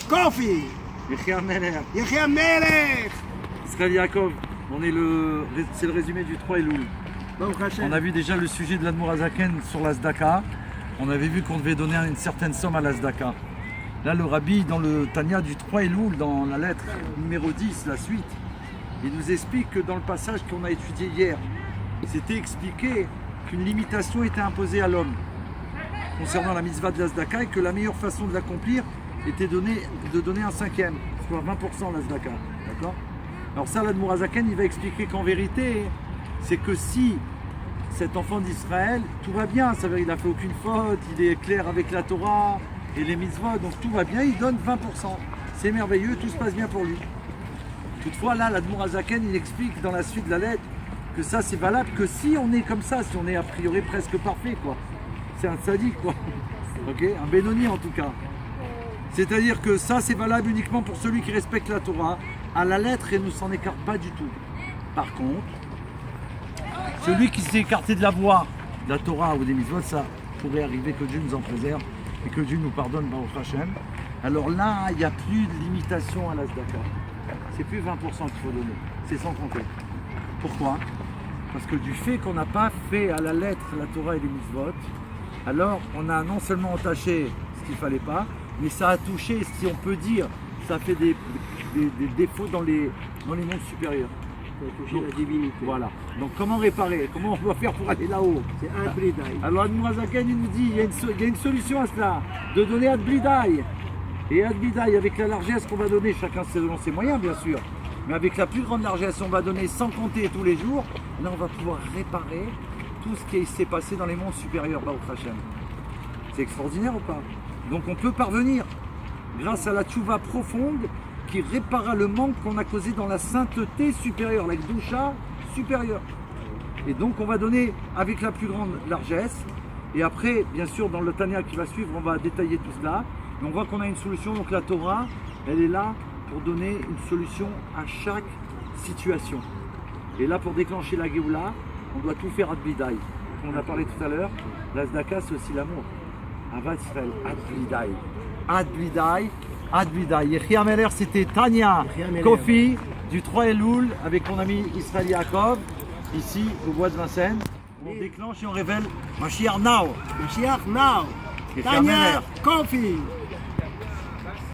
Kofi. Yechia Meler. Yechia Melech. Israël Yaakov. C'est le résumé du 3 Elul. Baruch Hashem. On a vu déjà le sujet de l'Admour Azaken sur la Zdaka. On avait vu qu'on devait donner une certaine somme à la Zdaka. Là, le Rabbi, dans le Tanya du 3 Elul, dans la lettre numéro 10, la suite, il nous explique que dans le passage qu'on a étudié hier, c'était expliqué qu'une limitation était imposée à l'homme concernant la mitzvah de la Zdaka et que la meilleure façon de l'accomplir était de donner un cinquième, soit 20% la Zdaka. D'accord ? Alors ça, l'Admour Azaken, il va expliquer qu'en vérité, c'est que si cet enfant d'Israël, tout va bien, ça veut dire qu'il n'a fait aucune faute, il est clair avec la Torah et les mitzvot, donc tout va bien, il donne 20%. C'est merveilleux, tout se passe bien pour lui. Toutefois, là, l'Admour Azaken, il explique dans la suite de la lettre que ça, c'est valable que si on est comme ça, si on est a priori presque parfait, quoi. C'est un sadique, quoi. Ok, un Benoni en tout cas. C'est-à-dire que ça, c'est valable uniquement pour celui qui respecte la Torah à la lettre et ne s'en écarte pas du tout. Par contre, celui qui s'est écarté de la voie de la Torah ou des mitzvot, ça pourrait arriver que Dieu nous en préserve et que Dieu nous pardonne, Baruch Hashem. Alors là, il n'y a plus de limitation à la Zdaka. C'est plus 20% qu'il faut donner, c'est sans compter. Pourquoi ? Parce que du fait qu'on n'a pas fait à la lettre la Torah et les mitzvot, alors on a non seulement entaché ce qu'il ne fallait pas, mais ça a touché, si on peut dire, ça fait des défauts dans les mondes supérieurs. Toucher la divinité. Voilà. Donc comment réparer ? Comment on va faire pour aller là-haut ? C'est un bridaï. Alors Admour Azaken, il nous dit, il y a une solution à cela, de donner Ad Blidaï. Et Ad Blidaï, avec la largesse qu'on va donner, chacun selon ses moyens bien sûr, mais avec la plus grande largesse, on va donner sans compter tous les jours, là on va pouvoir réparer tout ce qui s'est passé dans les mondes supérieurs, Baruch Hashem. C'est extraordinaire ou pas ? Donc on peut parvenir, grâce à la tchouva profonde, qui réparera le manque qu'on a causé dans la sainteté supérieure, la Gdusha supérieure. Et donc on va donner avec la plus grande largesse. Et après, bien sûr, dans le Tanya qui va suivre, on va détailler tout cela. Et on voit qu'on a une solution, donc la Torah, elle est là pour donner une solution à chaque situation. Et là, pour déclencher la Géoula, on doit tout faire ad blidaï. Comme on a parlé tout à l'heure, la Zdaka, c'est aussi l'amour. Avat Israël, ad blidaï. Ad blidaï. Ad blidaï. Yechia Meler, c'était Tanya Kofi du 3 Elul avec mon ami Israël Yaakov, ici au bois de Vincennes. On déclenche et on révèle Mashiach Now. Mashiach now. Yechia Tanya Meler. Kofi.